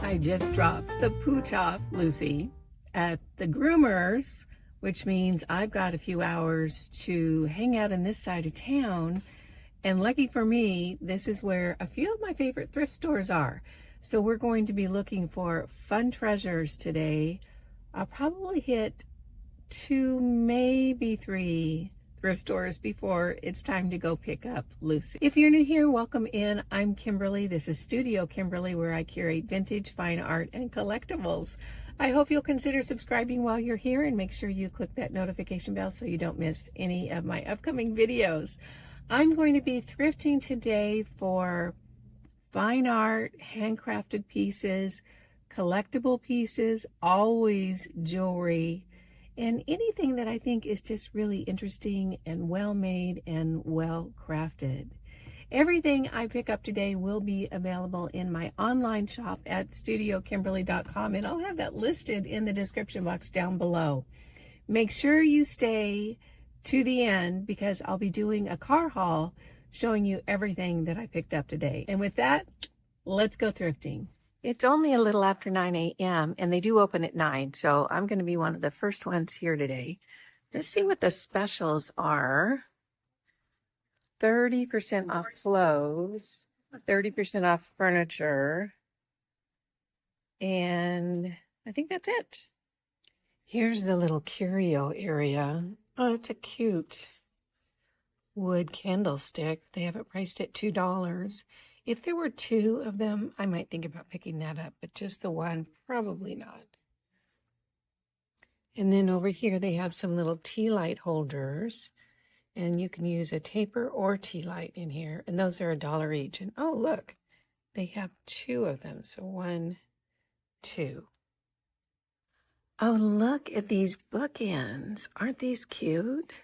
I just dropped the pooch off, Lucy, at the groomers, which means I've got a few hours to hang out in this side of town. And lucky for me, this is where a few of my favorite thrift stores are. So we're going to be looking for fun treasures today. I'll probably hit 2, maybe 3 thrift stores before it's time to go pick up Lucy. If you're new here, welcome in. I'm Kimberly. This is Studio Kimberly, where I curate vintage, fine art, and collectibles. I hope you'll consider subscribing while you're here and make sure you click that notification bell so you don't miss any of my upcoming videos. I'm going to be thrifting today for fine art, handcrafted pieces, collectible pieces, always jewelry, and anything that I think is just really interesting and well made and well crafted. Everything I pick up today will be available in my online shop at StudioKimberly.com, and I'll have that listed in the description box down below. Make sure you stay to the end because I'll be doing a car haul showing you everything that I picked up today. And with that, let's go thrifting. It's only a little after 9 a.m. and they do open at 9, so I'm going to be one of the first ones here today. Let's see what the specials are. 30% off clothes, 30% off furniture, and I think that's it. Here's the little curio area. Oh, it's a cute wood candlestick. They have it priced at $2. If there were 2 of them, I might think about picking that up, but just the one, probably not. And then over here, they have some little tea light holders, and you can use a taper or tea light in here, and those are $1 each. And oh, look, they have 2 of them, so 1, 2. Oh, look at these bookends. Aren't these cute?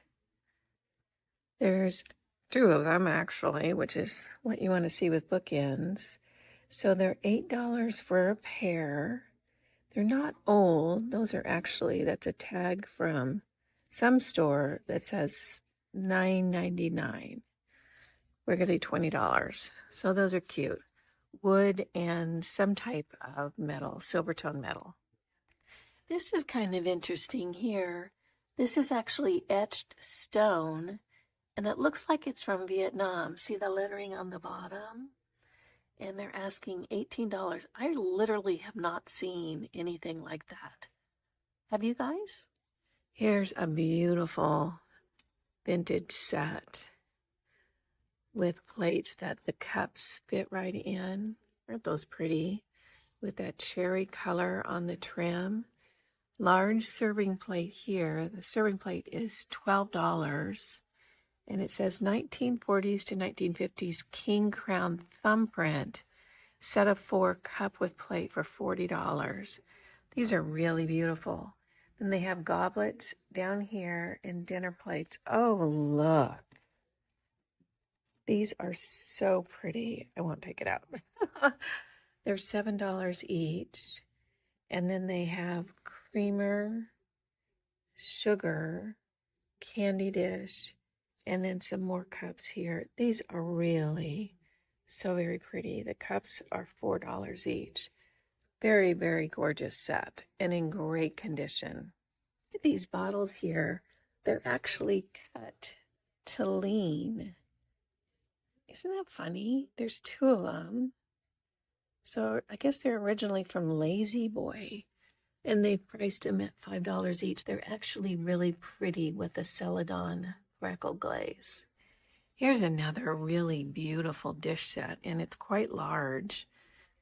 There's 2 of them, actually, which is what you want to see with bookends. So they're $8 for a pair. They're not old. Those are actually, that's a tag from some store that says $9.99. We're going to do $20. So those are cute. Wood and some type of metal, silver tone metal. This is kind of interesting here. This is actually etched stone, and it looks like it's from Vietnam. See the lettering on the bottom? And they're asking $18. I literally have not seen anything like that. Have you guys? Here's a beautiful vintage set with plates that the cups fit right in. Aren't those pretty? With that cherry color on the trim. Large serving plate here. The serving plate is $12. And it says 1940s to 1950s King Crown thumbprint. Set of 4 cup with plate for $40. These are really beautiful. Then they have goblets down here and dinner plates. Oh, look. These are so pretty. I won't take it out. They're $7 each. And then they have creamer, sugar, candy dish, and then some more cups here. These are really so very pretty. The cups are $4 each. Very, very gorgeous set and in great condition. Look at these bottles here. They're actually cut to lean. Isn't that funny? There's 2 of them. So I guess they're originally from Lazy Boy, and they priced them at $5 each. They're actually really pretty with a celadon crackle glaze. Here's another really beautiful dish set, and it's quite large.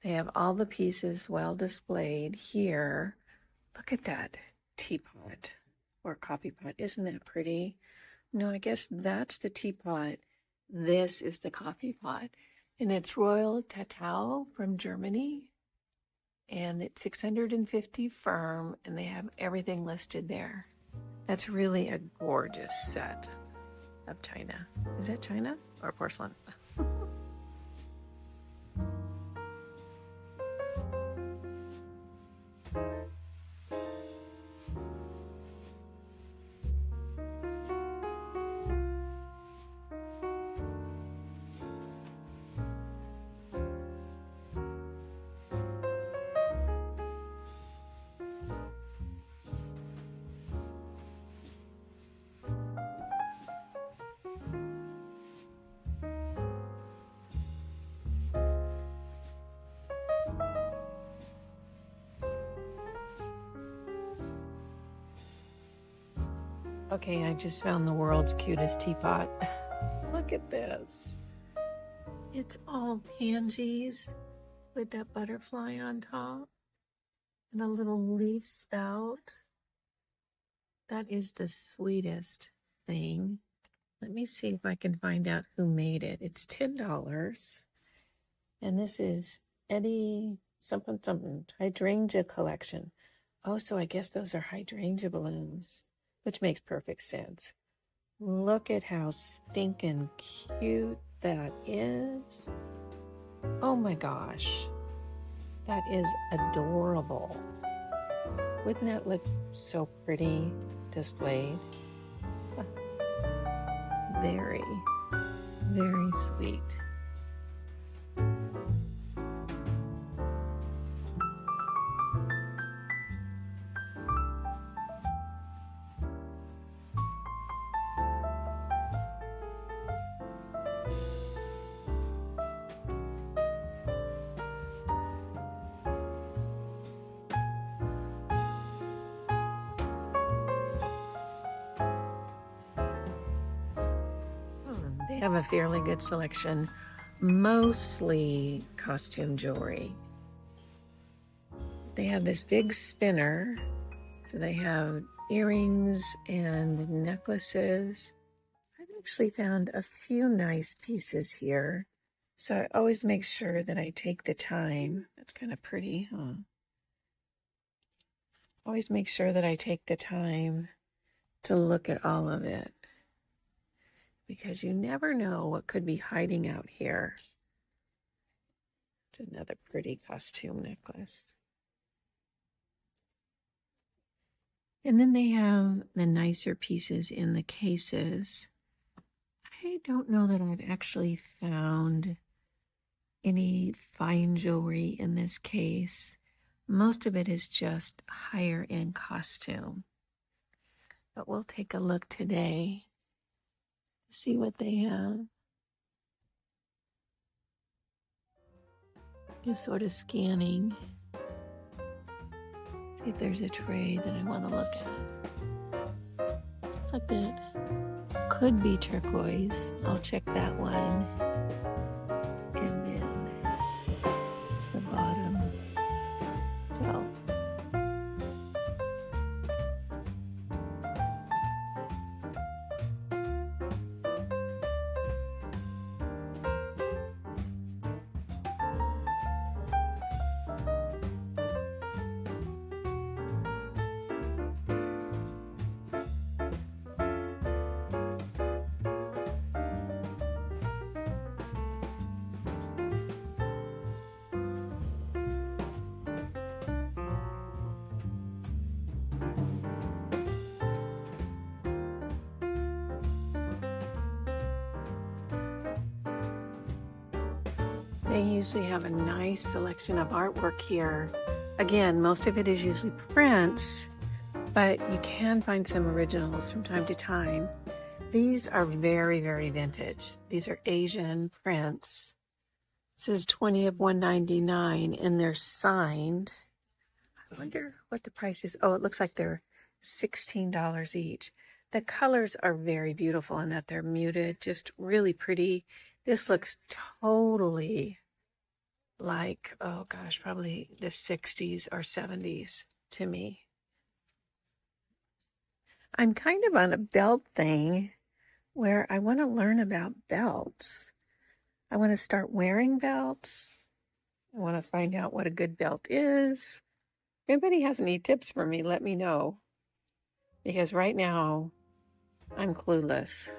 They have all the pieces well displayed here. Look at that teapot or coffee pot. Isn't that pretty? No, I guess that's the teapot. This is the coffee pot. And it's Royal Tatau from Germany. And it's $650 firm, and they have everything listed there. That's really a gorgeous set of china. Is that china or porcelain? Okay, I just found the world's cutest teapot. Look at this. It's all pansies with that butterfly on top and a little leaf spout. That is the sweetest thing. Let me see if I can find out who made it. It's $10. And this is Eddie something something hydrangea collection. Oh, so I guess those are hydrangea balloons, which makes perfect sense. Look at how stinking cute that is. Oh my gosh. That is adorable. Wouldn't that look so pretty displayed? Very, very sweet. They have a fairly good selection, mostly costume jewelry. They have this big spinner, so they have earrings and necklaces. I've actually found a few nice pieces here, so I always make sure that I take the time. That's kind of pretty, huh? Always make sure that I take the time to look at all of it, because you never know what could be hiding out here. It's another pretty costume necklace. And then they have the nicer pieces in the cases. I don't know that I've actually found any fine jewelry in this case. Most of it is just higher end costume. But we'll take a look today. See what they have. Just sort of scanning. See if there's a tray that I want to look at. Looks like that could be turquoise. I'll check that one. And then this is the bottom. So they usually have a nice selection of artwork here. Again, most of it is usually prints, but you can find some originals from time to time. These are very, very vintage. These are Asian prints. It says 20 of 199 and they're signed. I wonder what the price is. Oh, it looks like they're $16 each. The colors are very beautiful in that they're muted, just really pretty. This looks totally like, oh gosh, probably the 60s or 70s to me. I'm kind of on a belt thing where I want to learn about belts. I want to start wearing belts. I want to find out what a good belt is. If anybody has any tips for me, let me know. Because right now, I'm clueless.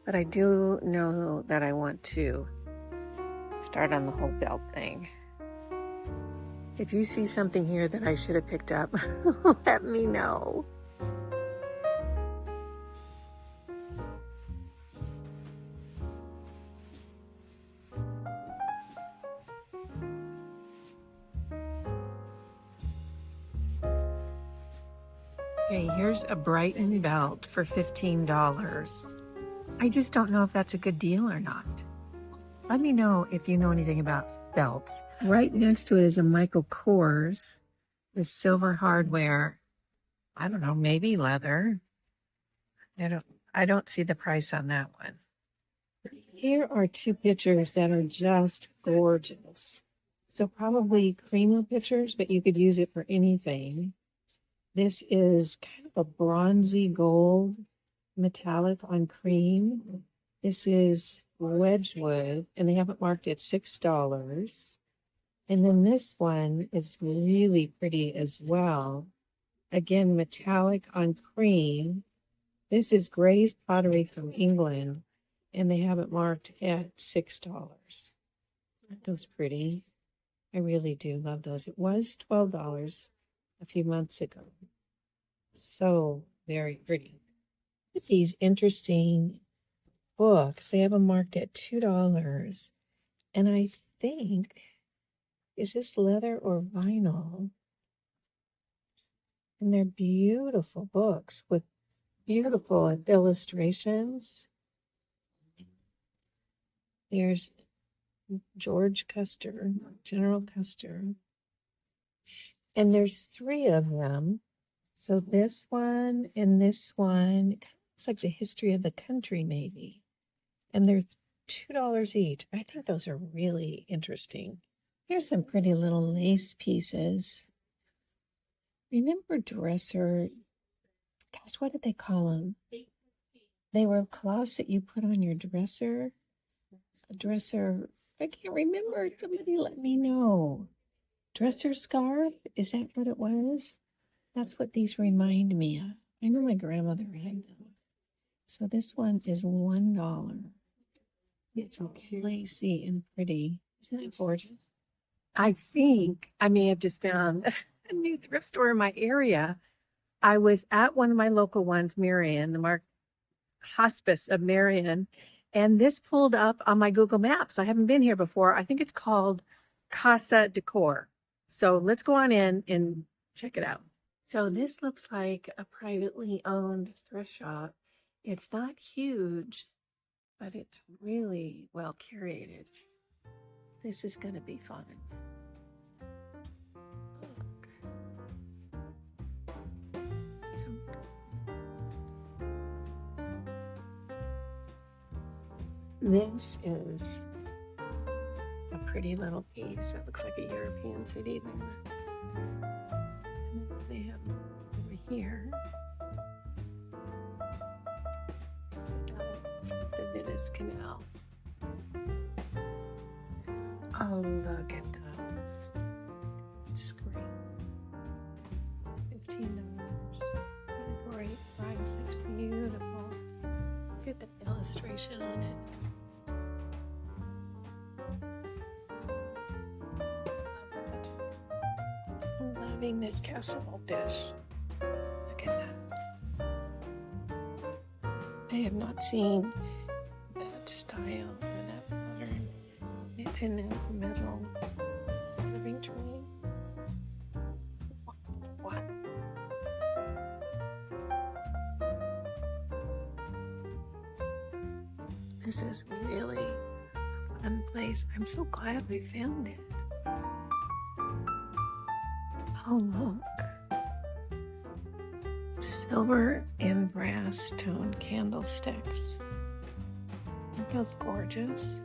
But I do know that I want to start on the whole belt thing. If you see something here that I should have picked up, let me know. Okay, here's a Brighton belt for $15. I just don't know if that's a good deal or not. Let me know if you know anything about belts. Right next to it is a Michael Kors with silver hardware. I don't know, maybe leather. I don't see the price on that one. Here are two pictures that are just gorgeous. So probably creamer pictures, but you could use it for anything. This is kind of a bronzy gold metallic on cream. This is Wedgwood, and they have it marked at $6. And then this one is really pretty as well. Again, metallic on cream. This is Gray's Pottery from England, and they have it marked at $6. Aren't those pretty? I really do love those. It was $12 a few months ago. So very pretty. These interesting books, they have them marked at $2. And I think, is this leather or vinyl? And they're beautiful books with beautiful illustrations. There's George Custer, General Custer. And there's 3 of them. So this one and this one, it kind of looks like the history of the country maybe. And they're $2 each. I think those are really interesting. Here's some pretty little lace pieces. Remember dresser, gosh, what did they call them? They were cloths that you put on your dresser. A dresser, I can't remember. Somebody let me know. Dresser scarf, is that what it was? That's what these remind me of. I know my grandmother had them. So this one is $1. It's lacy and pretty. Isn't that gorgeous? I think I may have just found a new thrift store in my area. I was at one of my local ones, Marion, the Hospice of Marion, and this pulled up on my Google Maps. I haven't been here before. I think it's called Casa Decor. So let's go on in and check it out. So this looks like a privately owned thrift shop. It's not huge, but it's really well curated. This is going to be fun. This is a pretty little piece. It looks like a European city there. And then they have over here the Venice Canal. Oh, look at those. It's great. $15. What a great price. That's beautiful. Look at the illustration on it. Loving this casserole dish. Look at that. I have not seen that style or that pattern. It's in that metal serving tray. What? This is really a fun place. I'm so glad we found it. Oh, look. Silver and brass tone candlesticks. Aren't those gorgeous?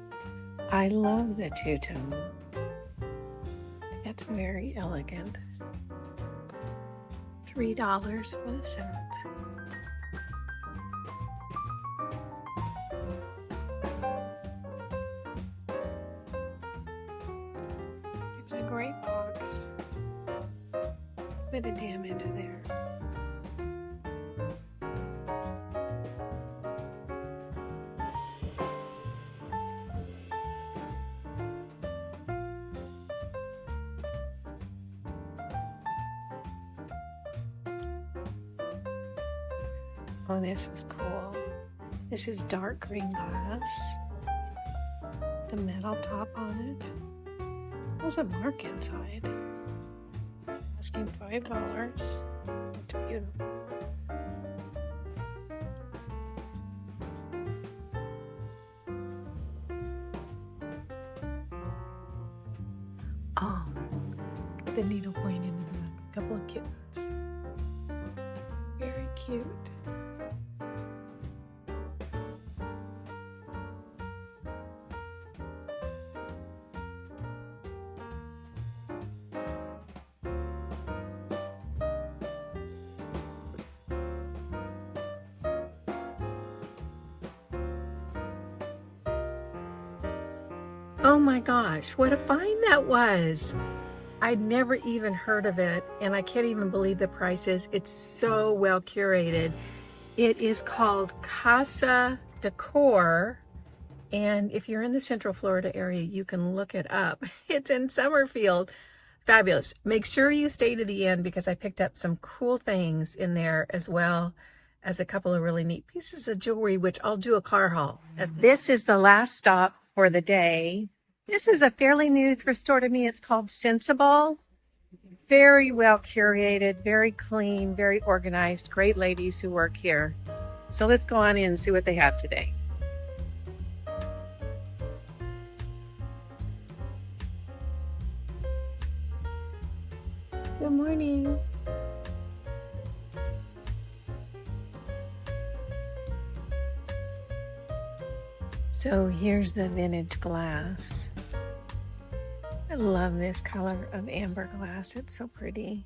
I love the two-tone. That's very elegant. $3 for the set. It's a great box. Put a damn into there. Oh, this is cool. This is dark green glass. The metal top on it. There's a mark inside. Asking $5. It's beautiful. Oh, the needlepoint in the back. A couple of kittens. Very cute. Oh my gosh, what a find that was. I'd never even heard of it, and I can't even believe the prices. It's so well curated. It is called Casa Decor, and if you're in the Central Florida area, you can look it up. It's in Summerfield. Fabulous. Make sure you stay to the end because I picked up some cool things in there as well as a couple of really neat pieces of jewelry, which I'll do a car haul. This is the last stop for the day. This is a fairly new thrift store to me. It's called Sensible. Very well curated, very clean, very organized. Great ladies who work here. So let's go on in and see what they have today. Good morning. So here's the vintage glass. I love this color of amber glass. It's so pretty.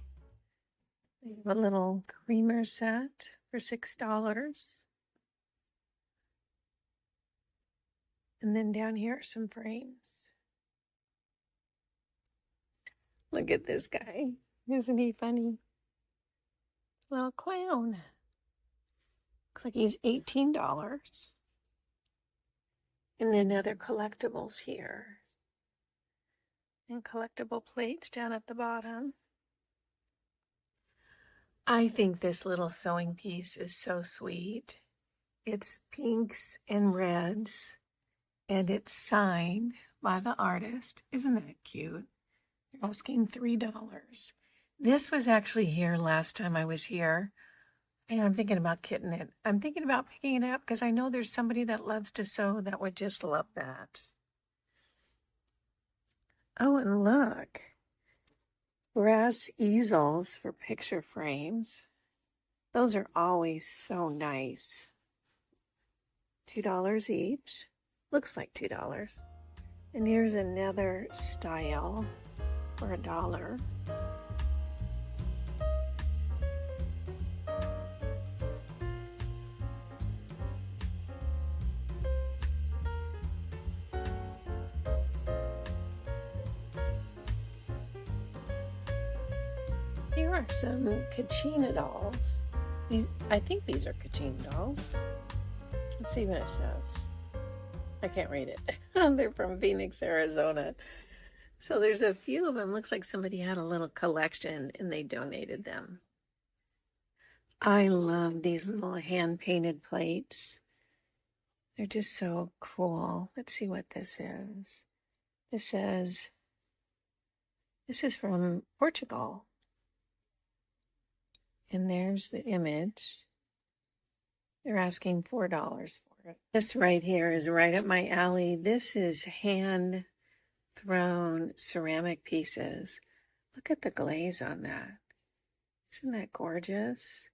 They have a little creamer set for $6. And then down here are some frames. Look at this guy. Isn't he funny? Little clown. Looks like he's $18. And then other collectibles here. And collectible plates down at the bottom. I think this little sewing piece is so sweet. It's pinks and reds, and it's signed by the artist. Isn't that cute? They're asking $3. This was actually here last time I was here, and I'm thinking about kitting it. I'm thinking about picking it up because I know there's somebody that loves to sew that would just love that. Oh, and look. Brass easels for picture frames. Those are always so nice. $2 each. Looks like $2. And here's another style for $1. Here are some Kachina dolls. I think these are Kachina dolls. Let's see what it says. I can't read it. They're from Phoenix, Arizona. So there's a few of them. Looks like somebody had a little collection and they donated them. I love these little hand-painted plates. They're just so cool. Let's see what this is. This says, this is from Portugal. And there's the image. They're asking $4 for it. This right here is right up my alley. This is hand-thrown ceramic pieces. Look at the glaze on that. Isn't that gorgeous?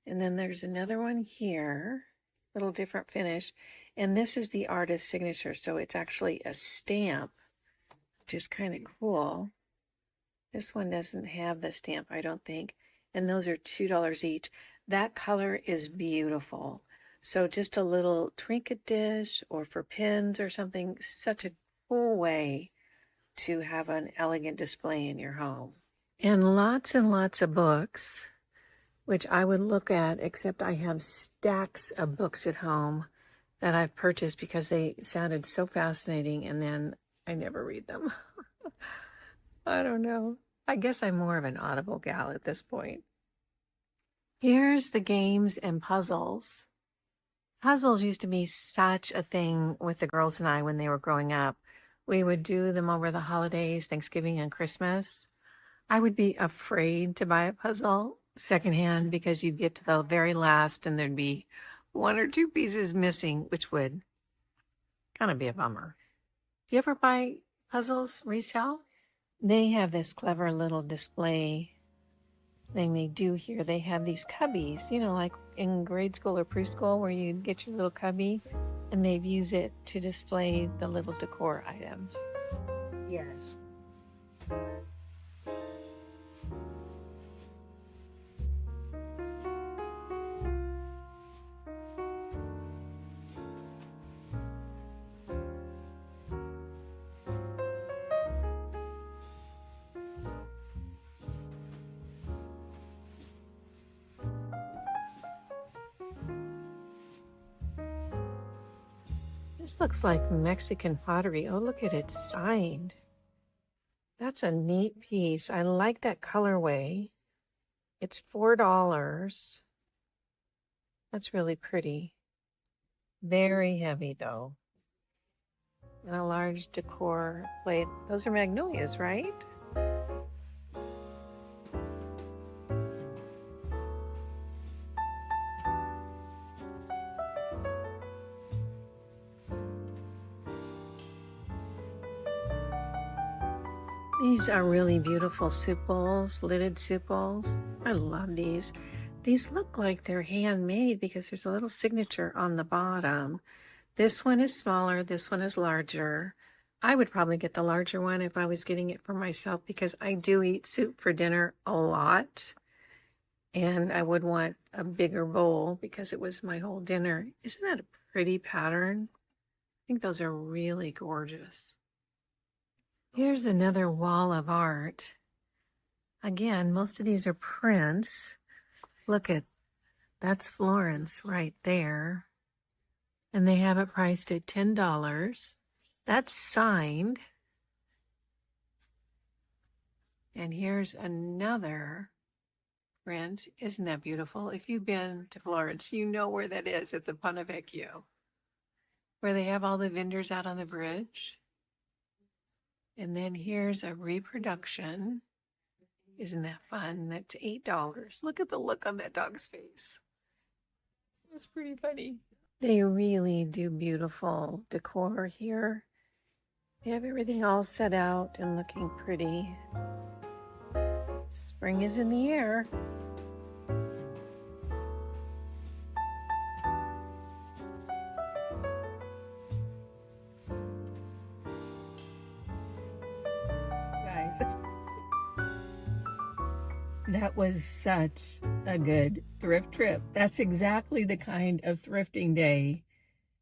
And then there's another one here, a little different finish. And this is the artist's signature, so it's actually a stamp, which is kind of cool. This one doesn't have the stamp, I don't think. And those are $2 each. That color is beautiful. So just a little trinket dish or for pins or something, such a cool way to have an elegant display in your home. And lots of books, which I would look at, except I have stacks of books at home that I've purchased because they sounded so fascinating and then I never read them. I don't know. I guess I'm more of an Audible gal at this point. Here's the games and puzzles. Puzzles used to be such a thing with the girls and I when they were growing up. We would do them over the holidays, Thanksgiving and Christmas. I would be afraid to buy a puzzle secondhand because you'd get to the very last and there'd be one or two pieces missing, which would kind of be a bummer. Do you ever buy puzzles resell? They have this clever little display thing they do here. They have these cubbies, you know, like in grade school or preschool where you get your little cubby, and they've used it to display the little decor items. Yes. This looks like Mexican pottery. Oh, look at it signed. That's a neat piece. I like that colorway. It's $4. That's really pretty. Very heavy though. And a large decor plate. Those are magnolias, right? These are really beautiful soup bowls, lidded soup bowls. I love these. These look like they're handmade because there's a little signature on the bottom. This one is smaller, this one is larger. I would probably get the larger one if I was getting it for myself because I do eat soup for dinner a lot. And I would want a bigger bowl because it was my whole dinner. Isn't that a pretty pattern? I think those are really gorgeous. Here's another wall of art. Again, most of these are prints. Look at, that's Florence right there. And they have it priced at $10. That's signed. And here's another print. Isn't that beautiful? If you've been to Florence, you know where that is. It's the Ponte Vecchio, where they have all the vendors out on the bridge. And then here's a reproduction. Isn't that fun? That's $8. Look at the look on that dog's face. It's pretty funny. They really do beautiful decor here. They have everything all set out and looking pretty. Spring is in the air. That was such a good thrift trip. That's exactly the kind of thrifting day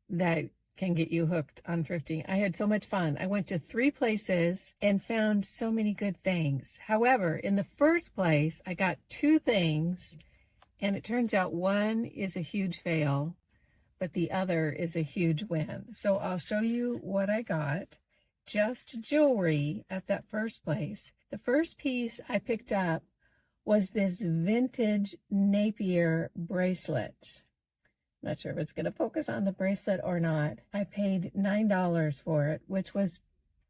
that can get you hooked on thrifting. I had so much fun. I went to 3 places and found so many good things. However, in the first place, I got 2 things, and it turns out one is a huge fail, but the other is a huge win. So I'll show you what I got. Just jewelry at that first place. The first piece I picked up was this vintage Napier bracelet. I'm not sure if it's going to focus on the bracelet or not. I paid $9 for it, which was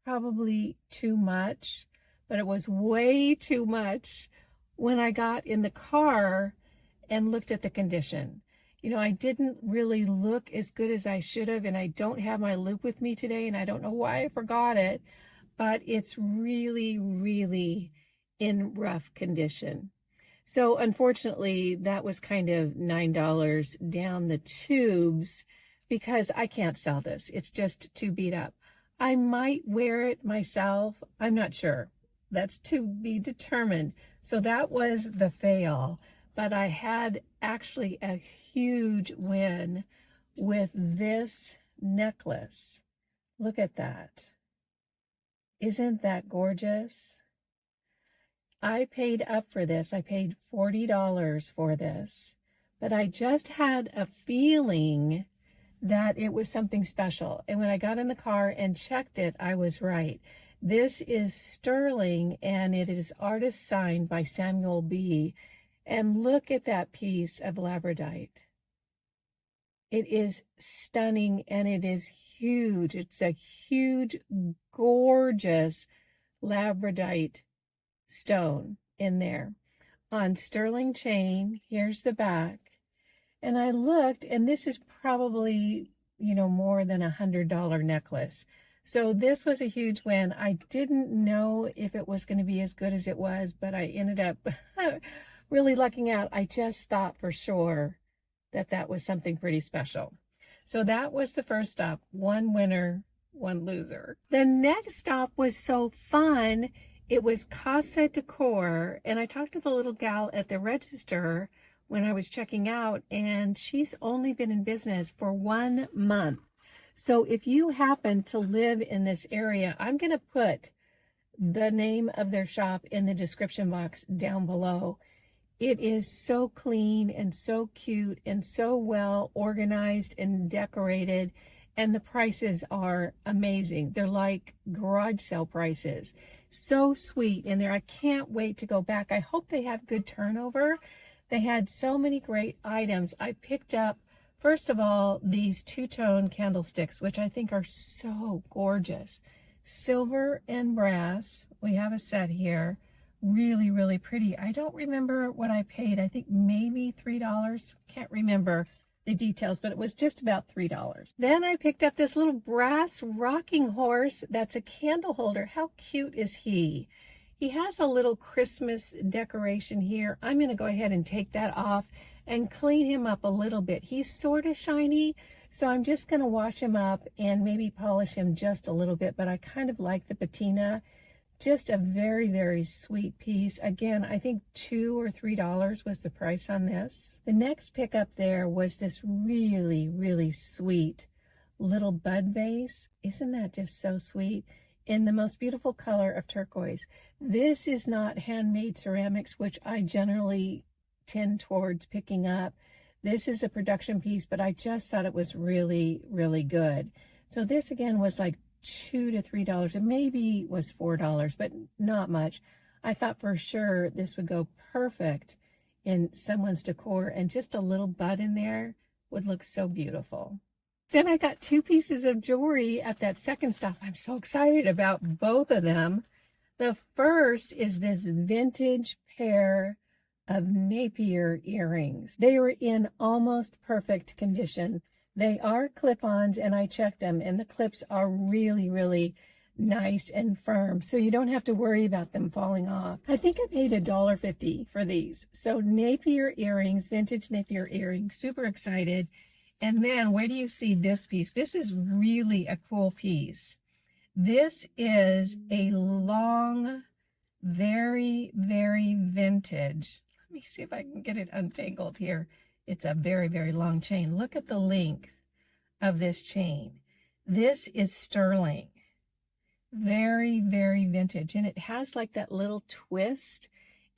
probably too much, but it was way too much when I got in the car and looked at the condition. You know, I didn't really look as good as I should have, and I don't have my loop with me today, and I don't know why I forgot it, but it's really, really in rough condition. So unfortunately, that was kind of $9 down the tubes because I can't sell this. It's just too beat up. I might wear it myself. I'm not sure. That's to be determined. So that was the fail. But I had actually a huge win with this necklace. Look at that. Isn't that gorgeous? I paid up for this. I paid $40 for this, but I just had a feeling that it was something special. And when I got in the car and checked it, I was right. This is sterling, and it is artist signed by Samuel B. And look at that piece of labradorite. It is stunning, and it is huge. It's a huge, gorgeous labradorite stone in there on sterling chain. Here's the back. And I looked, and this is probably, you know, more than $100 necklace. So this was a huge win. I didn't know if it was going to be as good as it was, but I ended up really lucking out. I just thought for sure that that was something pretty special. So that was the first stop. One winner, one loser. The next stop was so fun. It was Casa Decor, and I talked to the little gal at the register when I was checking out, and she's only been in business for 1 month. So if you happen to live in this area, I'm going to put the name of their shop in the description box down below. It is so clean and so cute and so well organized and decorated, and the prices are amazing. They're like garage sale prices. So sweet in there. I can't wait to go back. I hope they have good turnover. They had so many great items. I picked up, first of all, these two-tone candlesticks, which I think are so gorgeous. Silver and brass. We have a set here. Really, really pretty. I don't remember what I paid. I think maybe $3. Can't remember the details, but it was just about $3. Then I picked up this little brass rocking horse that's a candle holder. How cute is he? He has a little Christmas decoration here. I'm going to go ahead and take that off and clean him up a little bit. He's sort of shiny, so I'm just going to wash him up and maybe polish him just a little bit, but I kind of like the patina. Just a very, very sweet piece. Again, I think $2 or $3 was the price on this. The next pickup there was this really, really sweet little bud vase. Isn't that just so sweet? In the most beautiful color of turquoise. This is not handmade ceramics, which I generally tend towards picking up. This is a production piece, but I just thought it was really, really good. So this again was like $2 to $3. It maybe was $4, but not much. I thought for sure this would go perfect in someone's decor, and just a little bud in there would look so beautiful. Then I got 2 pieces of jewelry at that second stop. I'm so excited about both of them. The first is this vintage pair of Napier earrings. They were in almost perfect condition. They are clip-ons, and I checked them, and the clips are really, really nice and firm, so you don't have to worry about them falling off. I think I paid $1.50 for these. So Napier earrings, vintage Napier earrings, super excited. And then where do you see this piece? This is really a cool piece. This is a long, very, very vintage. Let me see if I can get it untangled here. It's a very, very long chain. Look at the length of this chain. This is sterling. Very, very vintage. And it has like that little twist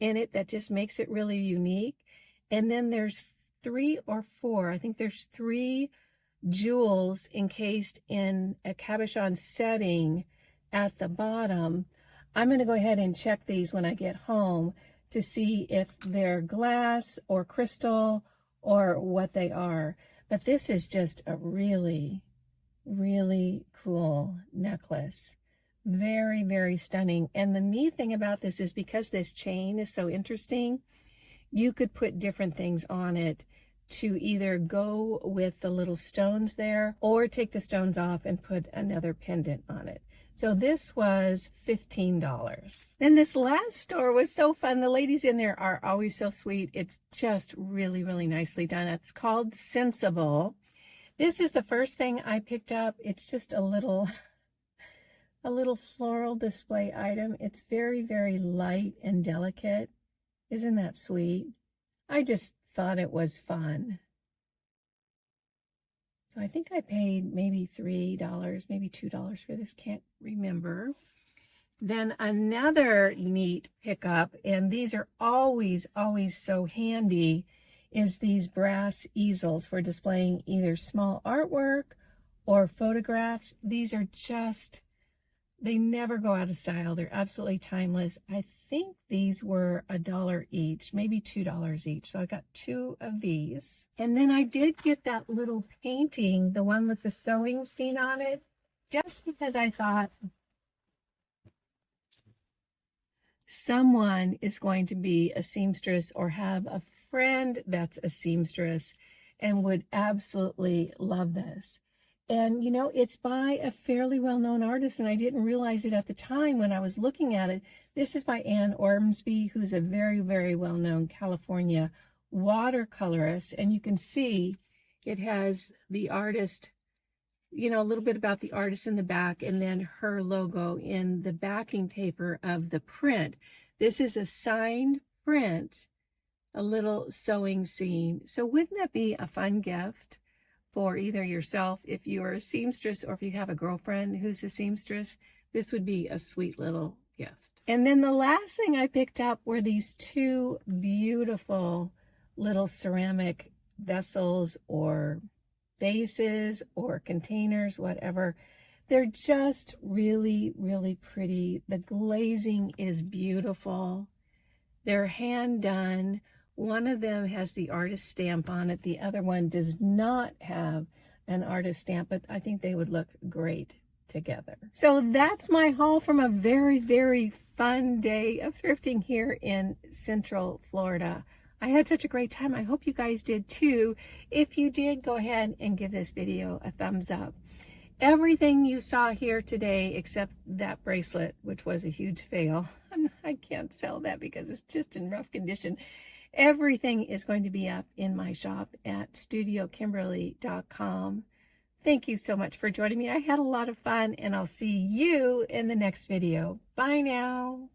in it that just makes it really unique. And then there's 3 or 4, I think there's 3 jewels encased in a cabochon setting at the bottom. I'm going to go ahead and check these when I get home to see if they're glass or crystal or what they are. But this is just a really, really cool necklace. Very, very stunning. And the neat thing about this is because this chain is so interesting, you could put different things on it to either go with the little stones there or take the stones off and put another pendant on it. So this was $15. Then this last store was so fun. The ladies in there are always so sweet. It's just really, really nicely done. It's called Sensible. This is the first thing I picked up. It's just a little floral display item. It's very, very light and delicate. Isn't that sweet? I just thought it was fun. So I think I paid maybe $3, maybe $2 for this, can't remember. Then another neat pickup, and these are always, always so handy, is these brass easels for displaying either small artwork or photographs. These are just, they never go out of style. They're absolutely timeless. I think these were $1 each, maybe $2 each. So I got 2 of these. And then I did get that little painting, the one with the sewing scene on it, just because I thought someone is going to be a seamstress or have a friend that's a seamstress and would absolutely love this. And, you know, it's by a fairly well-known artist, and I didn't realize it at the time when I was looking at it. This is by Ann Ormsby, who's a very, very well-known California watercolorist. And you can see it has the artist, you know, a little bit about the artist in the back, and then her logo in the backing paper of the print. This is a signed print, a little sewing scene. So wouldn't that be a fun gift for either yourself, if you're a seamstress, or if you have a girlfriend who's a seamstress? This would be a sweet little gift. And then the last thing I picked up were these 2 beautiful little ceramic vessels or vases or containers, whatever. They're just really, really pretty. The glazing is beautiful. They're hand done. One of them has the artist stamp on it. The other one does not have an artist stamp, but I think they would look great together. So that's my haul from a very, very fun day of thrifting here in Central Florida. I had such a great time. I hope you guys did too. If you did, go ahead and give this video a thumbs up. Everything you saw here today, except that bracelet, which was a huge fail. I can't sell that because it's just in rough condition. Everything is going to be up in my shop at StudioKimberly.com. Thank you so much for joining me. I had a lot of fun, and I'll see you in the next video. Bye now.